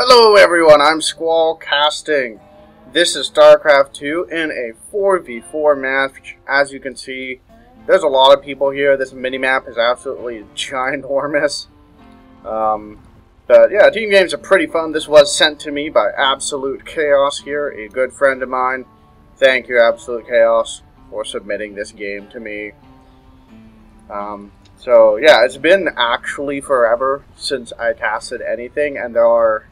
Hello everyone, I'm Squallcasting. This is StarCraft 2 in a 4v4 match. As you can see, there's a lot of people here. This mini-map is absolutely ginormous. But yeah, team games are pretty fun. This was sent to me by Absolute Chaos here, a good friend of mine. Thank you, Absolute Chaos, for submitting this game to me. So yeah, it's been actually forever since I casted anything, and there are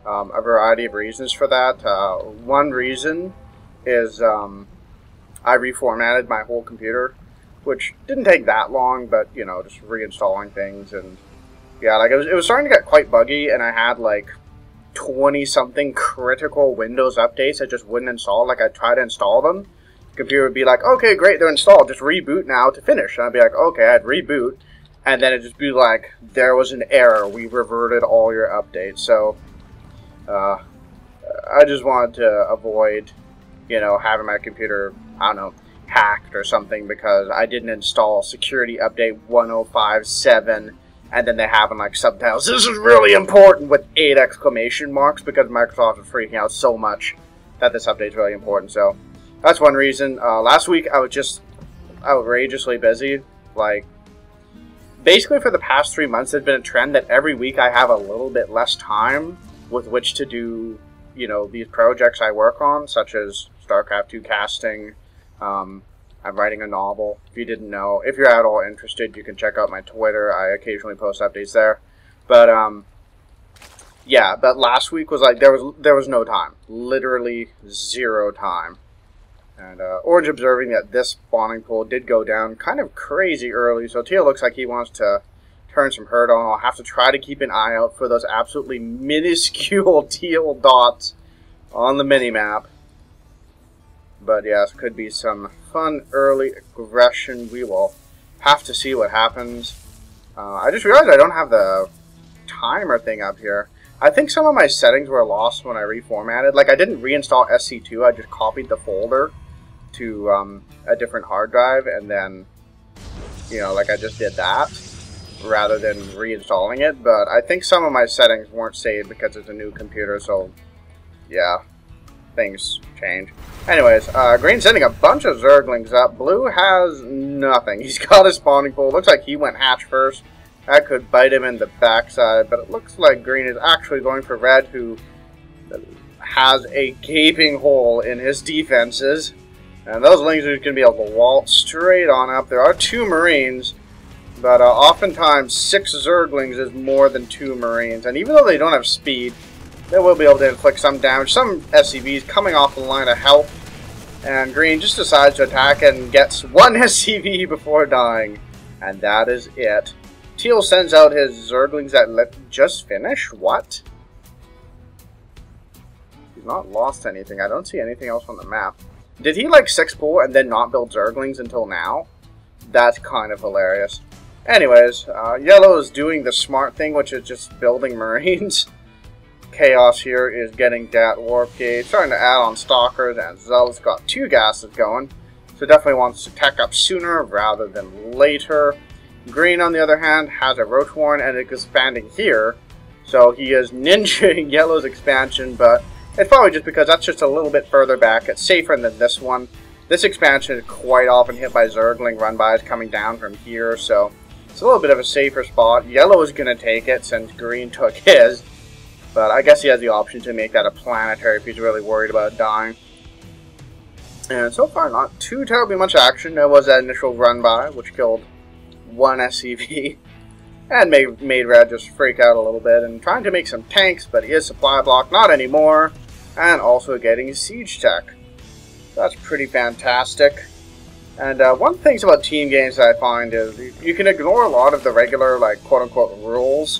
a variety of reasons for that. One reason is I reformatted my whole computer, which didn't take that long, but you know, just reinstalling things, and yeah, like it was starting to get quite buggy, and I had like 20-something critical Windows updates that just wouldn't install. Like I'd try to install them, the computer would be like, okay, great, they're installed, just reboot now to finish. And I'd be like, okay, I'd reboot, and then it'd just be like, there was an error, we reverted all your updates. So I just wanted to avoid, you know, having my computer, I don't know, hacked or something because I didn't install security update 105.7, and then they have in like subtitles, this is really important with 8 exclamation marks, because Microsoft is freaking out so much that this update is really important. So that's one reason. Last week I was just outrageously busy. Like, basically for the past 3 months, there's been a trend that every week I have a little bit less time with which to do, you know, these projects I work on, such as StarCraft 2 casting. I'm writing a novel. If you didn't know, if you're at all interested, you can check out my Twitter. I occasionally post updates there. But yeah, but last week was like there was no time, literally zero time. And Orange observing that this spawning pool did go down kind of crazy early, so Teal looks like he wants to turn some herd on. I'll have to try to keep an eye out for those absolutely minuscule teal dots on the mini-map. But yes, could be some fun early aggression. We will have to see what happens. I just realized I don't have the timer thing up here. I think some of my settings were lost when I reformatted. Like, I didn't reinstall SC2, I just copied the folder to a different hard drive, and then, you know, like I just did that rather than reinstalling it. But I think some of my settings weren't saved because it's a new computer, so yeah, things change. Anyways, Green's sending a bunch of Zerglings up. Blue has nothing. He's got a spawning pool. Looks like he went hatch first. That could bite him in the backside, but it looks like Green is actually going for Red, who has a gaping hole in his defenses. And those lings are going to be able to waltz straight on up. There are 2 Marines, but oftentimes 6 Zerglings is more than 2 Marines. And even though they don't have speed, they will be able to inflict some damage. Some SCVs coming off the line of health, and Green just decides to attack and gets 1 SCV before dying, and that is it. Teal sends out his Zerglings that just finished. What? He's not lost anything. I don't see anything else on the map. Did he like 6-pool and then not build Zerglings until now? That's kind of hilarious. Anyways, Yellow is doing the smart thing, which is just building Marines. Chaos here is getting that Warp Gate, starting to add on Stalkers, and Zealot's got 2 gases going, so definitely wants to tech up sooner rather than later. Green, on the other hand, has a Roach Warren and is expanding here, so he is ninjaing Yellow's expansion, but it's probably just because that's just a little bit further back. It's safer than this one. This expansion is quite often hit by Zergling run-bys coming down from here, so it's a little bit of a safer spot. Yellow is going to take it since Green took his. But I guess he has the option to make that a planetary if he's really worried about dying. And so far, not too terribly much action. There was that initial run-by, which killed 1 SCV. And made Red just freak out a little bit. And trying to make some tanks, but he is supply block. Not anymore. And also getting siege tech. That's pretty fantastic. And one of the things about team games that I find is you can ignore a lot of the regular, like, quote-unquote rules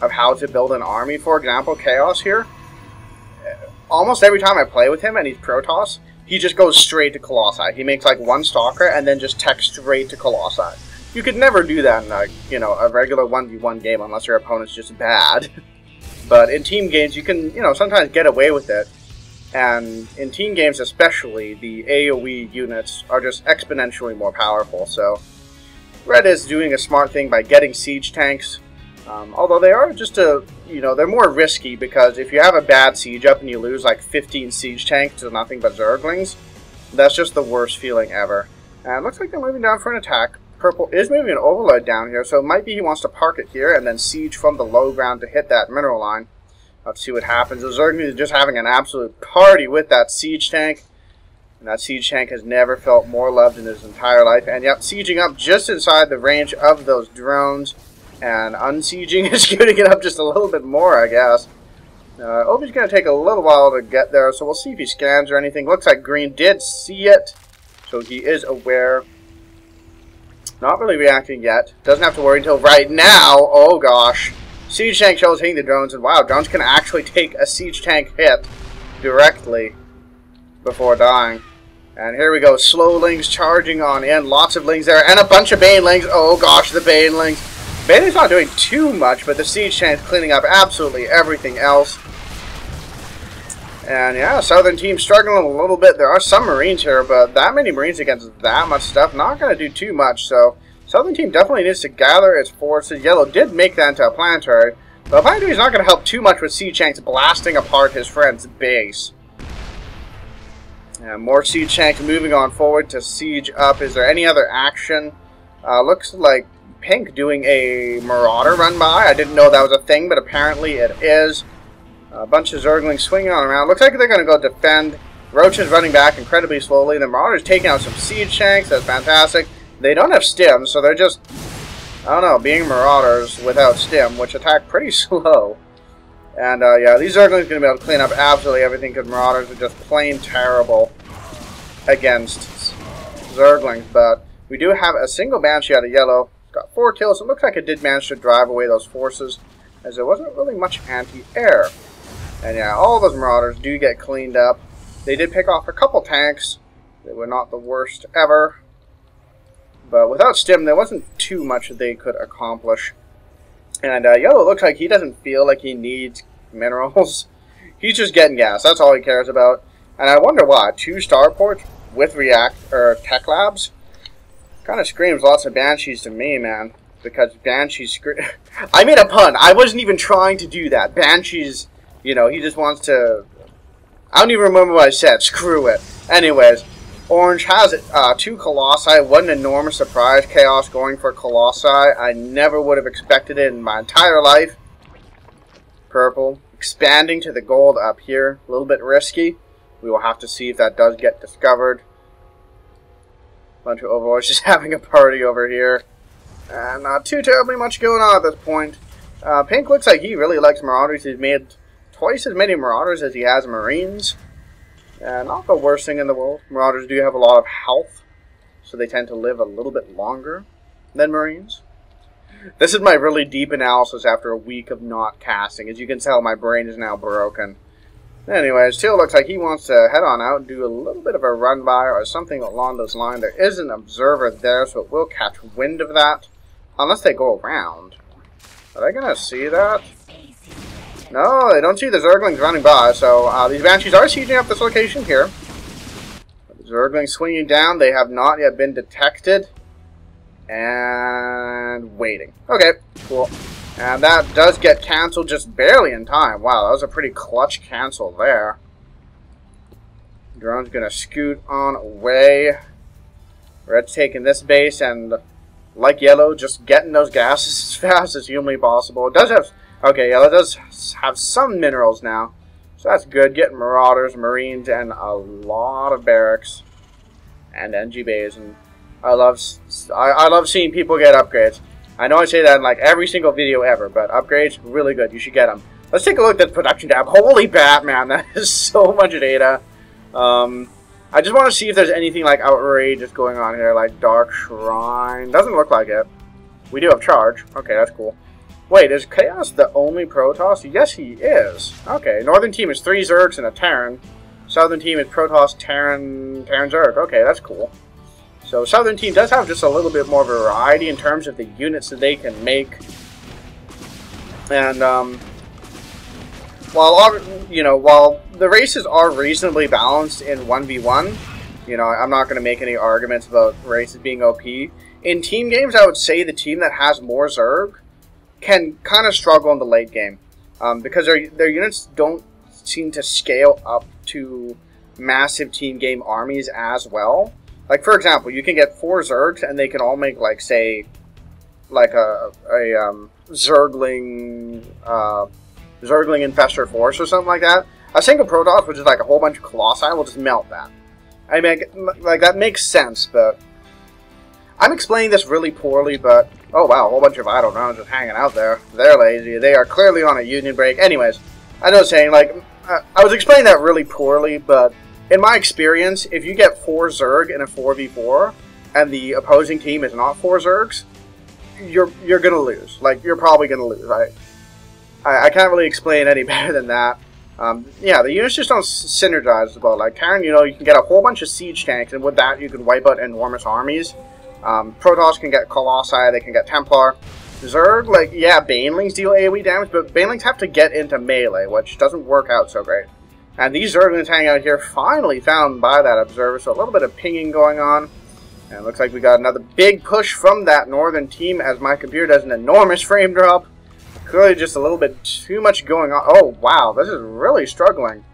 of how to build an army. For example, Chaos here, almost every time I play with him and he's Protoss, he just goes straight to Colossi. He makes like 1 Stalker and then just techs straight to Colossi. You could never do that in like, you know, a regular 1v1 game unless your opponent's just bad. But in team games, you can, you know, sometimes get away with it. And in team games especially, the AoE units are just exponentially more powerful. So Red is doing a smart thing by getting siege tanks. Although they are just they're more risky because if you have a bad siege up and you lose like 15 siege tanks to nothing but Zerglings, that's just the worst feeling ever. And it looks like they're moving down for an attack. Purple is moving an overload down here, so it might be he wants to park it here and then siege from the low ground to hit that mineral line. Let's see what happens. The Zerglings are just having an absolute party with that siege tank. And that siege tank has never felt more loved in his entire life. And yep, sieging up just inside the range of those drones. And unsieging is going to get up just a little bit more, I guess. Obi's going to take a little while to get there, so we'll see if he scans or anything. Looks like Green did see it, so he is aware. Not really reacting yet. Doesn't have to worry until right now. Oh gosh. Siege tank shells hitting the drones, and wow, drones can actually take a siege tank hit directly before dying. And here we go, slowlings charging on in. Lots of lings there, and a bunch of banelings. Oh gosh, the banelings. Banelings not doing too much, but the siege tank's cleaning up absolutely everything else. And yeah, Southern team struggling a little bit. There are some Marines here, but that many Marines against that much stuff, not going to do too much. So Southern team definitely needs to gather its forces. Yellow did make that into a planetary, but a planetary is not going to help too much with siege tanks blasting apart his friend's base. And more siege tanks moving on forward to siege up. Is there any other action? Looks like Pink doing a Marauder run by. I didn't know that was a thing, but apparently it is. A bunch of Zerglings swinging on around. Looks like they're going to go defend. Roach is running back incredibly slowly. The Marauder's taking out some siege tanks. That's fantastic. They don't have stim, so they're just, I don't know, being Marauders without stim, which attack pretty slow. And yeah, these Zerglings are going to be able to clean up absolutely everything because Marauders are just plain terrible against Zerglings. But we do have a single Banshee out of yellow. Got 4 kills. It looks like it did manage to drive away those forces, as there wasn't really much anti-air. And yeah, all those Marauders do get cleaned up. They did pick off a couple tanks. They were not the worst ever. But without stim, there wasn't too much that they could accomplish. And yellow looks like he doesn't feel like he needs minerals. He's just getting gas. That's all he cares about. And I wonder why. 2 starports with Tech Labs? Kind of screams lots of Banshees to me, man. Because Banshees I made a pun. I wasn't even trying to do that. Banshees, you know, he just wants to... I don't even remember what I said. Screw it. Anyways, Orange has 2 Colossi. What an enormous surprise. Chaos going for Colossi. I never would have expected it in my entire life. Purple. Expanding to the gold up here. A little bit risky. We will have to see if that does get discovered. Bunch of Overlords just having a party over here. And not too terribly much going on at this point. Pink looks like he really likes Marauders. He's made twice as many Marauders as he has Marines. And not the worst thing in the world. Marauders do have a lot of health, so they tend to live a little bit longer than Marines. This is my really deep analysis after a week of not casting. As you can tell, my brain is now broken. Anyways, Teal looks like he wants to head on out and do a little bit of a run by or something along those lines. There is an observer there, so it will catch wind of that. Unless they go around. Are they going to see that? No, they don't see the Zerglings running by, so these Banshees are sieging up this location here. The Zerglings swinging down, they have not yet been detected. And waiting. Okay, cool. And that does get cancelled just barely in time. Wow, that was a pretty clutch cancel there. Drone's going to scoot on away. Red's taking this base and, like yellow, just getting those gases as fast as humanly possible. It does have... Okay, yellow does have some minerals now. So that's good. Getting Marauders, Marines, and a lot of barracks. And NG bays. And I love seeing people get upgrades. I know I say that in like every single video ever, but upgrades, really good. You should get them. Let's take a look at the production tab. Holy Batman, that is so much data. I just want to see if there's anything like outrageous going on here, like Dark Shrine. Doesn't look like it. We do have Charge. Okay, that's cool. Wait, is Chaos the only Protoss? Yes, he is. Okay, Northern team is 3 Zergs and a Terran. Southern team is Protoss, Terran, Zerg. Okay, that's cool. So Southern team does have just a little bit more variety in terms of the units that they can make. And while the races are reasonably balanced in 1v1, you know, I'm not going to make any arguments about races being OP. In team games, I would say the team that has more Zerg can kind of struggle in the late game because their units don't seem to scale up to massive team game armies as well. Like, for example, you can get 4 Zergs and they can all make, like, say, like a Zergling Infestor Force or something like that. A single Protoss, which is like a whole bunch of Colossi, will just melt that. I mean, like, that makes sense, but I'm explaining this really poorly, but oh wow, a whole bunch of idle drones just hanging out there. They're lazy. They are clearly on a union break. Anyways, I know saying, like, I was explaining that really poorly, but in my experience, if you get 4 Zerg in a 4v4, and the opposing team is not 4 Zergs, you're gonna lose. Like, you're probably gonna lose. I can't really explain any better than that. Yeah, the units just don't synergize as well. Like, Karen, you know, you can get a whole bunch of siege tanks, and with that, you can wipe out enormous armies. Protoss can get Colossi, they can get Templar. Zerg, like, yeah, Banelings deal AoE damage, but Banelings have to get into melee, which doesn't work out so great. And these Zerglings hanging out here, finally found by that observer, so a little bit of pinging going on. And it looks like we got another big push from that northern team as my computer does an enormous frame drop. Clearly just a little bit too much going on. Oh, wow, this is really struggling.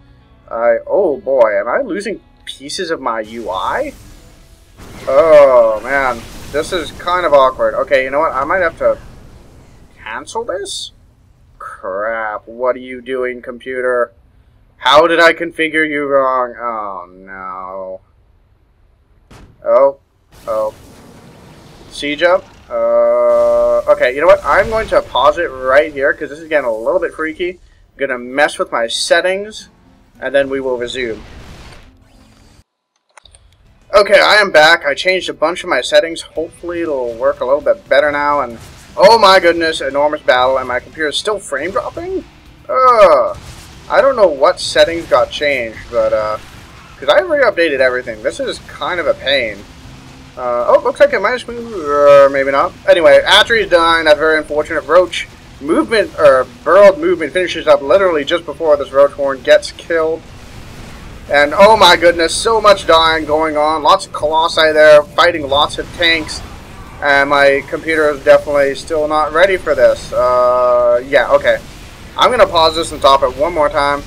Oh boy, am I losing pieces of my UI? Oh, man, this is kind of awkward. Okay, you know what, I might have to cancel this? Crap, what are you doing, computer? How did I configure you wrong? Oh, no. Oh. Siege up? Okay, you know what? I'm going to pause it right here, because this is getting a little bit freaky. I'm going to mess with my settings, and then we will resume. Okay, I am back. I changed a bunch of my settings. Hopefully it'll work a little bit better now, and oh my goodness, enormous battle, and my computer is still frame dropping? I don't know what settings got changed, but, because I re-updated everything. This is kind of a pain. Oh, looks like it might have moved, maybe not. Anyway, after he's dying, that's very unfortunate. Roach movement, or burrowed movement finishes up literally just before this Roach Horn gets killed. And oh my goodness, so much dying going on. Lots of Colossi there, fighting lots of tanks. And my computer is definitely still not ready for this. Yeah, okay. I'm going to pause this and stop it one more time.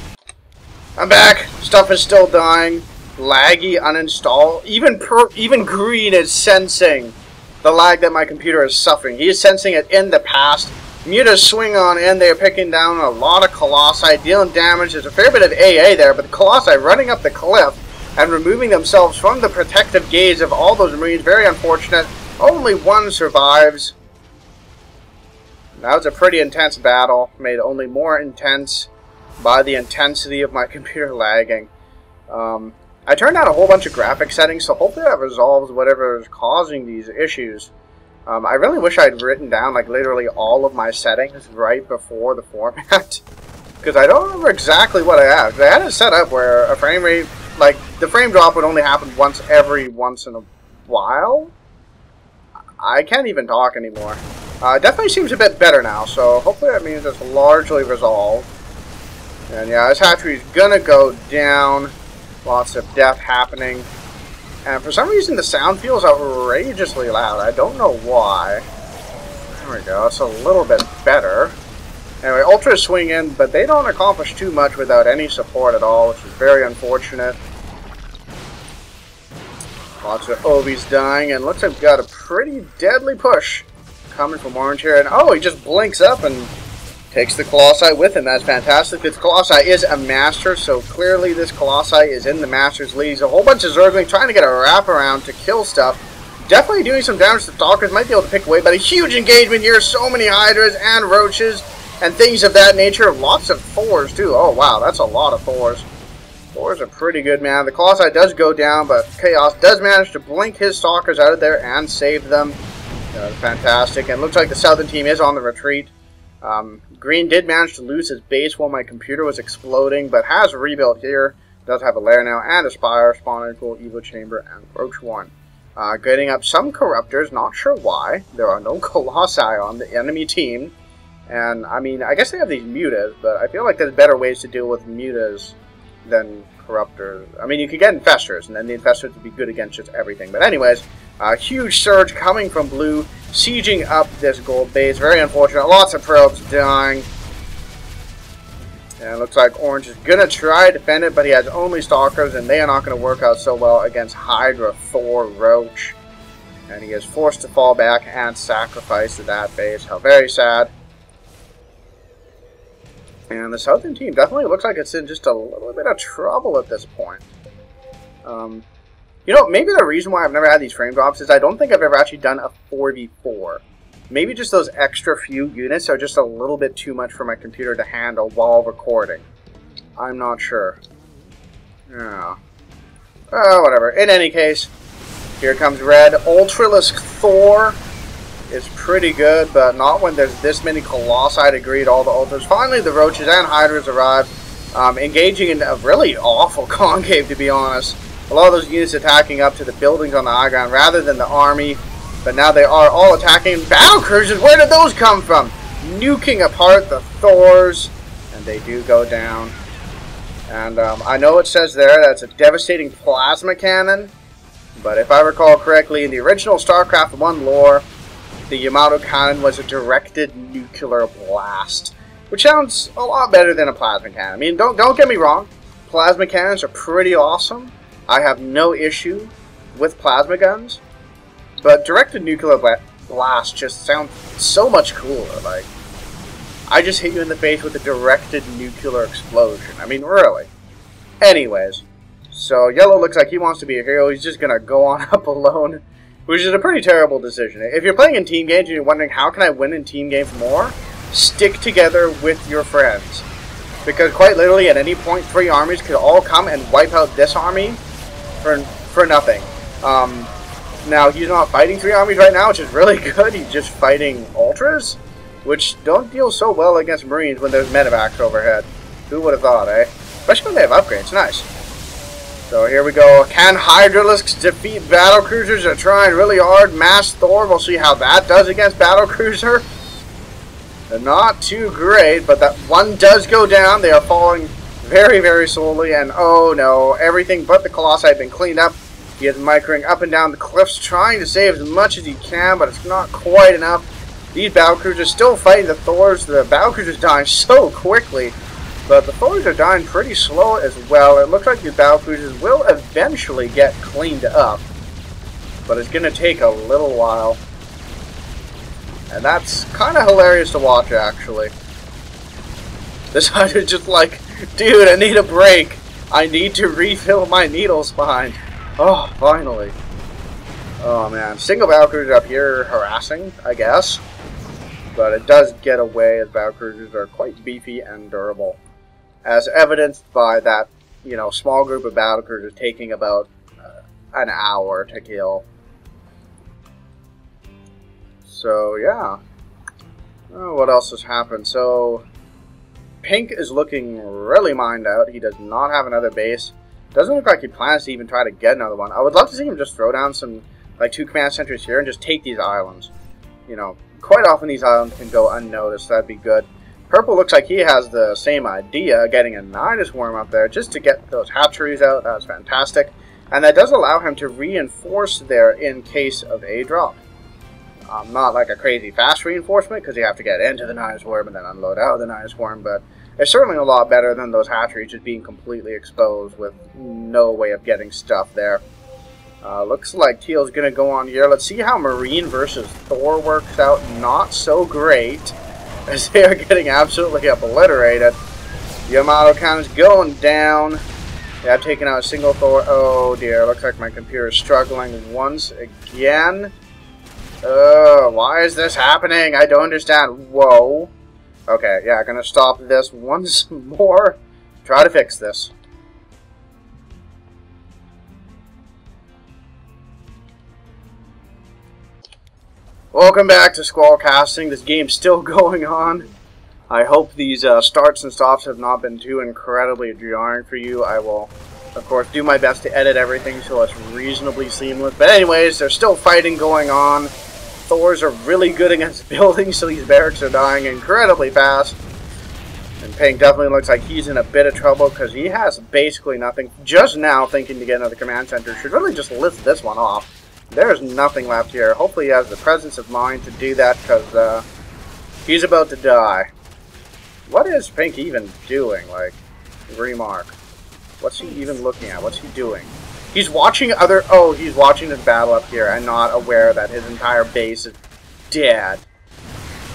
I'm back. Stuff is still dying. Laggy, uninstall. Even Green is sensing the lag that my computer is suffering. He is sensing it in the past. Mutas swing on in. They are picking down a lot of Colossi, dealing damage. There's a fair bit of AA there, but the Colossi running up the cliff and removing themselves from the protective gaze of all those Marines. Very unfortunate. Only one survives. That was a pretty intense battle, made only more intense by the intensity of my computer lagging. I turned on a whole bunch of graphic settings, so hopefully that resolves whatever is causing these issues. I really wish I'd written down, like, literally all of my settings right before the format, because I don't remember exactly what I had. I had it set up where a frame rate, like, the frame drop would only happen once in a while. I can't even talk anymore. It definitely seems a bit better now, so hopefully that means it's largely resolved. And yeah, this hatchery's gonna go down. Lots of death happening. And for some reason the sound feels outrageously loud. I don't know why. There we go, it's a little bit better. Anyway, Ultras swing in, but they don't accomplish too much without any support at all, which is very unfortunate. Lots of Obi's dying, and looks like we've got a pretty deadly push coming from Orange here. And oh, he just blinks up and takes the Colossi with him. That's fantastic. This Colossi is a Master, so clearly this Colossi is in the Master's lead. A whole bunch of Zergling trying to get a wraparound to kill stuff. Definitely doing some damage to Stalkers. Might be able to pick away, but a huge engagement here. So many Hydras and Roaches and things of that nature. Lots of Thors, too. Oh, wow. That's a lot of Thors. Thors are pretty good, man. The Colossi does go down, but Chaos does manage to blink his Stalkers out of there and save them. Fantastic. And looks like the Southern team is on the retreat. Green did manage to lose his base while my computer was exploding, but has rebuilt here. Does have a lair now, and a Spire, Spawner Pool, Evo Chamber, and Roach 1. Getting up some Corruptors, not sure why. There are no Colossi on the enemy team. And, I mean, I guess they have these Mutas, but I feel like there's better ways to deal with Mutas than Corruptors. I mean, you could get Infestors, and then the Infestors would be good against just everything. But anyways, A huge surge coming from blue, sieging up this gold base. Very unfortunate. Lots of probes dying. And it looks like orange is going to try to defend it, but he has only stalkers, and they are not going to work out so well against Hydra, Thor, Roach. And he is forced to fall back and sacrifice that base. How very sad. And the southern team definitely looks like it's in just a little bit of trouble at this point. You know, maybe the reason why I've never had these frame drops is I don't think I've ever actually done a 4v4. Maybe just those extra few units are just a little bit too much for my computer to handle while recording. I'm not sure. Yeah. Oh, whatever. In any case, here comes red. Ultralisk Thor is pretty good, but not when there's this many Colossi to greet all the ultras. Finally, the Roaches and Hydras arrive, engaging in a really awful concave, to be honest. A lot of those units attacking up to the buildings on the high ground rather than the army. But now they are all attacking battle cruisers. Where did those come from? Nuking apart the Thors. And they do go down. And I know it says there that's a devastating plasma cannon. But if I recall correctly, in the original StarCraft 1 lore, the Yamato cannon was a directed nuclear blast. Which sounds a lot better than a plasma cannon. I mean, don't get me wrong. Plasma cannons are pretty awesome. I have no issue with plasma guns. But directed nuclear blast just sounds so much cooler. Like, I just hit you in the face with a directed nuclear explosion. I mean, really. Anyways, so yellow looks like he wants to be a hero. He's just going to go on up alone, which is a pretty terrible decision. If you're playing in team games and you're wondering, how can I win in team games more? Stick together with your friends. Because quite literally, at any point, 3 armies could all come and wipe out this army for nothing. Now, he's not fighting 3 armies right now, which is really good. He's just fighting Ultras, which don't deal so well against Marines when there's medevacs overhead. Who would have thought, eh? Especially when they have upgrades. Nice. So here we go. Can Hydralisks defeat Battlecruisers? They're trying really hard. Mass Thor, we'll see how that does against Battlecruiser. They're not too great, but that one does go down. They are falling very, very slowly, and oh no, everything but the Colossi have been cleaned up. He is microing up and down the cliffs, trying to save as much as he can, but it's not quite enough. These battlecruisers still fighting the Thors. The battlecruisers dying so quickly, but the Thors are dying pretty slow as well. It looks like these battlecruisers will eventually get cleaned up, but it's going to take a little while. And that's kind of hilarious to watch, actually. This Hydra just like, dude, I need a break. I need to refill my needle spine. Oh, finally. Oh, man. Single battlecruiser up here harassing, I guess. But it does get away, as battlecruisers are quite beefy and durable. As evidenced by that, you know, small group of battlecruisers taking about an hour to kill. So, yeah. Oh, what else has happened? So, Pink is looking really mined out. He does not have another base. Doesn't look like he plans to even try to get another one. I would love to see him just throw down some, like, 2 command centers here and just take these islands. You know, quite often these islands can go unnoticed. That'd be good. Purple looks like he has the same idea, getting a Nidus Worm up there just to get those hatcheries out. That's fantastic. And that does allow him to reinforce there in case of a drop. Not like a crazy fast reinforcement, because you have to get into the Nidus Worm and then unload out of the Nidus Worm, but it's certainly a lot better than those hatcheries just being completely exposed with no way of getting stuff there. Looks like Teal's going to go on here. Let's see how Marine versus Thor works out. Not so great, as they are getting absolutely obliterated. Yamato cannon's going down. They have taken out a single Thor. Oh dear, looks like my computer is struggling once again. Why is this happening? I don't understand. Whoa. Okay, yeah, gonna stop this once more. Try to fix this. Welcome back to Squallcasting. This game's still going on. I hope these starts and stops have not been too incredibly jarring for you. I will, of course, do my best to edit everything so it's reasonably seamless. But anyways, there's still fighting going on. Thors are really good against buildings, so these barracks are dying incredibly fast. And Pink definitely looks like he's in a bit of trouble because he has basically nothing. Just now thinking to get another command center. Should really just lift this one off. There's nothing left here. Hopefully he has the presence of mind to do that, because he's about to die. What is Pink even doing? Like, remark. What's he even looking at? What's he doing? He's watching other... Oh, he's watching this battle up here and not aware that his entire base is dead.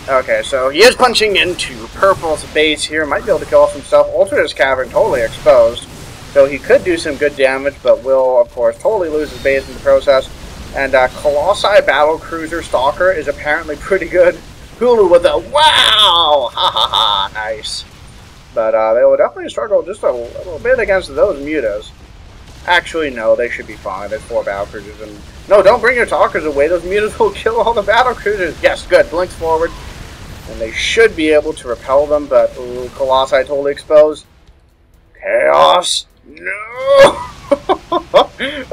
Okay, so he is punching into Purple's base here. Might be able to kill off himself. Ultra's Cavern totally exposed. So he could do some good damage, but will, of course, totally lose his base in the process. And Colossi Battle Cruiser Stalker is apparently pretty good. Hulu with a wow! Ha ha ha! Nice. But they will definitely struggle just a little bit against those mutas. Actually, no, they should be fine. There's 4 battle cruisers. And no, don't bring your talkers away. Those mutas will kill all the battle cruisers. Yes, good. Blinks forward. And they should be able to repel them, but ooh, Colossi totally exposed. Chaos! No!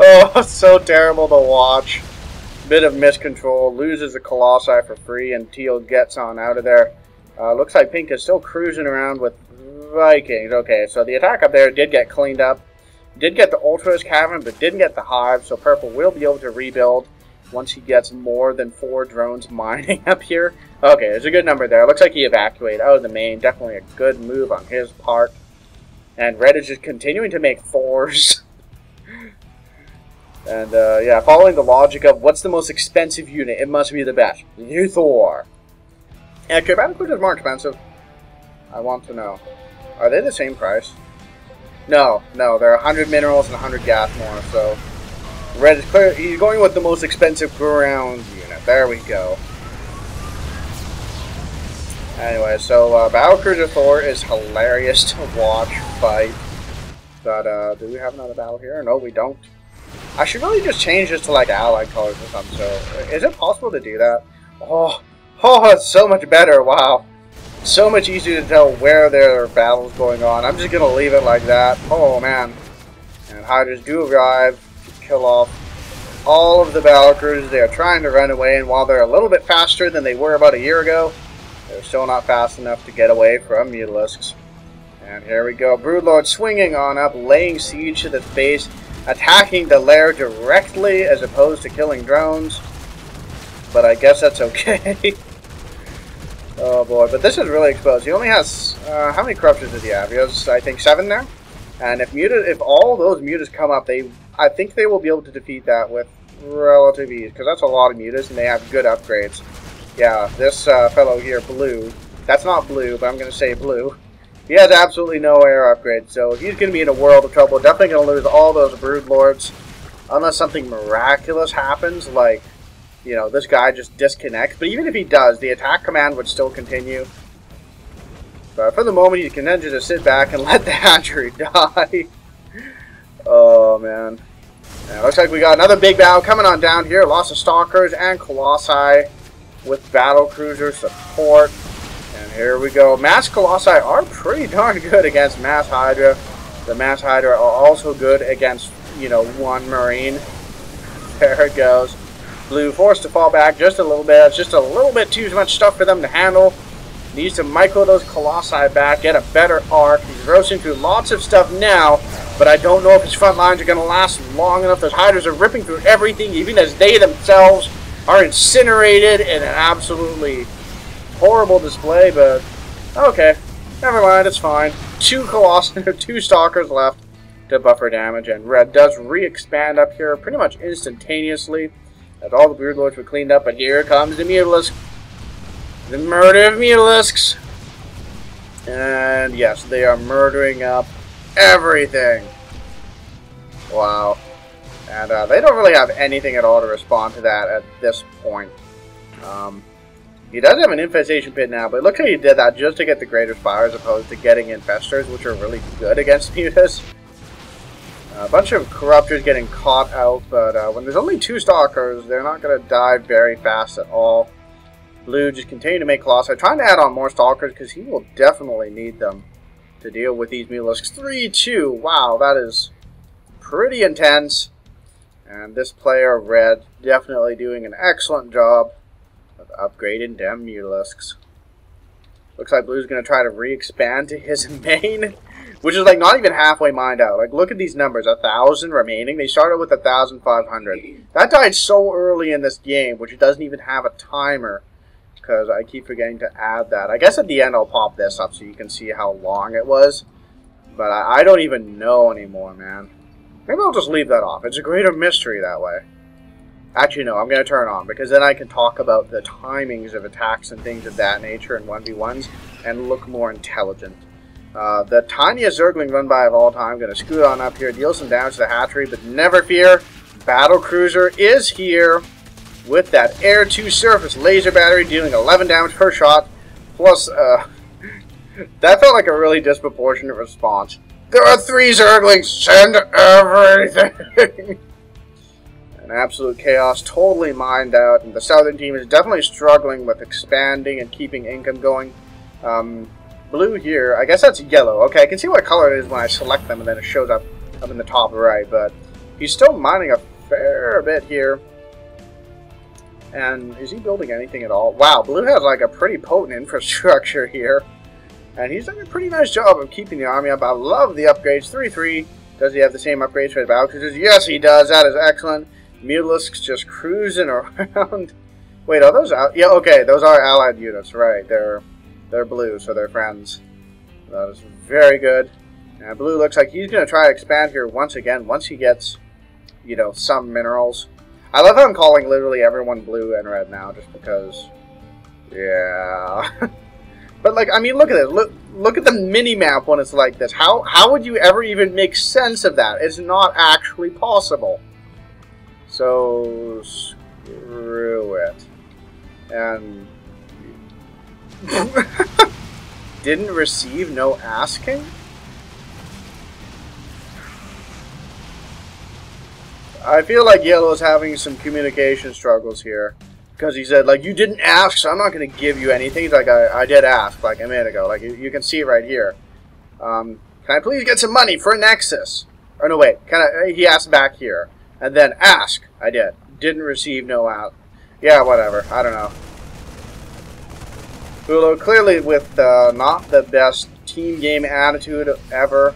Oh, so terrible to watch. Bit of miscontrol. Loses the Colossi for free, and Teal gets on out of there. Looks like Pink is still cruising around with Vikings. Okay, so the attack up there did get cleaned up. Did get the Ultra's Cavern, but didn't get the Hive, so Purple will be able to rebuild once he gets more than 4 drones mining up here. Okay, there's a good number there. Looks like he evacuated out of the main. Definitely a good move on his part. And Red is just continuing to make 4s. And, yeah, following the logic of what's the most expensive unit, it must be the best. Luthor. Actually, Battlecruiser is more expensive. I want to know. Are they the same price? No, no, they're 100 minerals and 100 gas more, so... Red is clear. He's going with the most expensive ground unit. There we go. Anyway, so Battlecruiser Thor is hilarious to watch fight. But, do we have another battle here? No, we don't. I should really just change this to, like, allied colors or something. So, is it possible to do that? Oh, it's so much better. Wow. So much easier to tell where there are battles going on. I'm just going to leave it like that. Oh, man. And Hydras do arrive to kill off all of the battlecruisers. They are trying to run away, and while they're a little bit faster than they were about a year ago, they're still not fast enough to get away from Mutalisks. And here we go. Broodlord swinging on up, laying siege to the base, attacking the lair directly as opposed to killing drones. But I guess that's okay. Oh boy, but this is really exposed. He only has, how many corruptors does he have? He has, I think, 7 there. And if all those mutas come up, I think they will be able to defeat that with relative ease, because that's a lot of mutas, and they have good upgrades. Yeah, this fellow here, Blue, that's not Blue, but I'm going to say Blue. He has absolutely no air upgrades, so he's going to be in a world of trouble. Definitely going to lose all those Broodlords, unless something miraculous happens, like, you know, this guy just disconnects. But even if he does, the attack command would still continue. But for the moment, he can then just sit back and let the hatchery die. Oh, man. Yeah, looks like we got another big battle coming on down here. Lots of Stalkers and Colossi with Battlecruiser support. And here we go. Mass Colossi are pretty darn good against Mass Hydra. The Mass Hydra are also good against, you know, 1 Marine. There it goes. Blue forced to fall back just a little bit. It's just a little bit too much stuff for them to handle. Needs to micro those Colossi back, get a better arc. He's roasting through lots of stuff now, but I don't know if his front lines are going to last long enough. Those Hydras are ripping through everything, even as they themselves are incinerated in an absolutely horrible display, but okay. Never mind, it's fine. 2 Colossi, 2 Stalkers left to buffer damage, and Red does re-expand up here pretty much instantaneously as all the Broodlords were cleaned up, but here comes the Mutalisk. The murder of Mutalisks. And yes, they are murdering up everything. Wow. And they don't really have anything at all to respond to that at this point. He does have an Infestation Pit now, but it looks like he did that just to get the Greater Spire as opposed to getting Infestors, which are really good against Mutas. A bunch of Corruptors getting caught out, but when there's only 2 Stalkers, they're not going to die very fast at all. Blue just continue to make Colossi, trying to add on more Stalkers because he will definitely need them to deal with these Mutalisks. 3-2, wow, that is pretty intense. And this player, Red, definitely doing an excellent job of upgrading them Mutalisks. Looks like Blue's going to try to re-expand to his main, which is like not even halfway mined out. Like, look at these numbers, 1,000 remaining. They started with 1,500. That died so early in this game, which doesn't even have a timer, because I keep forgetting to add that. I guess at the end I'll pop this up so you can see how long it was, but I don't even know anymore, man. Maybe I'll just leave that off. It's a greater mystery that way. Actually, no, I'm going to turn it on, because then I can talk about the timings of attacks and things of that nature in 1v1s and look more intelligent. The tiniest Zergling run by of all time. Going to scoot on up here, deal some damage to the hatchery, but never fear. Battle Cruiser is here with that Air to Surface laser battery, dealing 11 damage per shot. Plus, that felt like a really disproportionate response. There are 3 Zerglings! Send everything! An absolute chaos, totally mined out, and the southern team is definitely struggling with expanding and keeping income going. Blue here, I guess that's yellow. Okay, I can see what color it is when I select them, and then it shows up in the top right, but he's still mining a fair bit here. And is he building anything at all? Wow, blue has like a pretty potent infrastructure here. And he's done a pretty nice job of keeping the army up. I love the upgrades. 3-3. Does he have the same upgrades for the battle cruisers? Yes, he does. That is excellent. Mutalisks just cruising around. Wait, are those out? Yeah, okay, those are allied units, right? They're blue, so they're friends. That is very good. And blue looks like he's going to try to expand here once again, once he gets, you know, some minerals. I love how I'm calling literally everyone blue and red now, just because, yeah. But, like, I mean, look at this. Look at the mini-map when it's like this. How would you ever even make sense of that? It's not actually possible. So, screw it. And... didn't receive, no asking? I feel like Yellow's having some communication struggles here. Because he said, like, you didn't ask, so I'm not going to give you anything. He's like, I did ask, like, a minute ago. Like, you can see right here. Can I please get some money for a Nexus? Or no, wait. He asked back here. And then ask. I did. Didn't receive, no ask. Yeah, whatever. I don't know. Hulu, clearly with not the best team game attitude ever.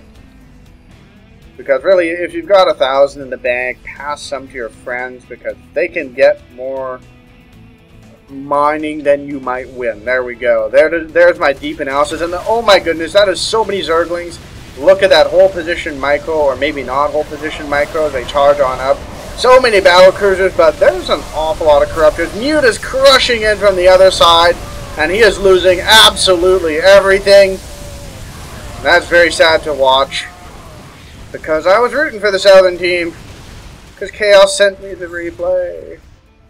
Because really, if you've got 1,000 in the bank, pass some to your friends because they can get more mining than you might win. There we go. There's my deep analysis. And oh my goodness, that is so many Zerglings. Look at that whole position micro, or maybe not whole position micro. They charge on up. So many battle cruisers, but there's an awful lot of corruptors. Mute is crushing in from the other side, and he is losing absolutely everything. That's very sad to watch. Because I was rooting for the southern team. Because Chaos sent me the replay.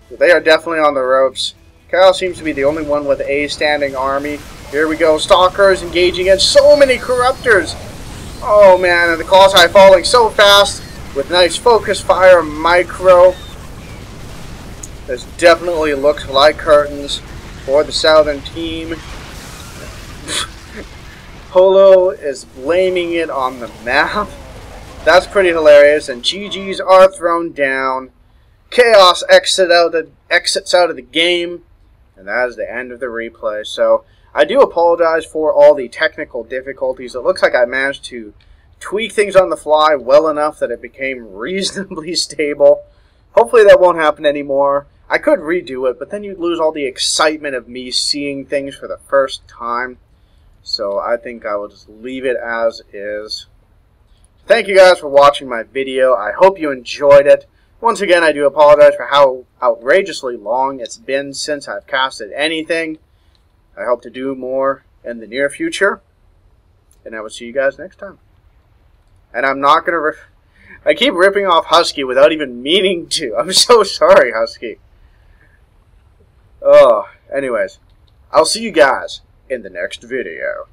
So they are definitely on the ropes. Chaos seems to be the only one with a standing army. Here we go. Stalkers engaging in so many corruptors. Oh man, and the Colossi falling so fast. With nice focus fire micro. This definitely looks like curtains for the southern team. Polo is blaming it on the map. That's pretty hilarious, and GGs are thrown down. Chaos exits out of the game, and that is the end of the replay. So, I do apologize for all the technical difficulties. It looks like I managed to tweak things on the fly well enough that it became reasonably stable. Hopefully that won't happen anymore. I could redo it, but then you'd lose all the excitement of me seeing things for the first time. So, I think I will just leave it as is. Thank you guys for watching my video. I hope you enjoyed it. Once again, I do apologize for how outrageously long it's been since I've casted anything. I hope to do more in the near future. And I will see you guys next time. And I'm not going to... I keep ripping off Husky without even meaning to. I'm so sorry, Husky. Oh, anyways. I'll see you guys in the next video.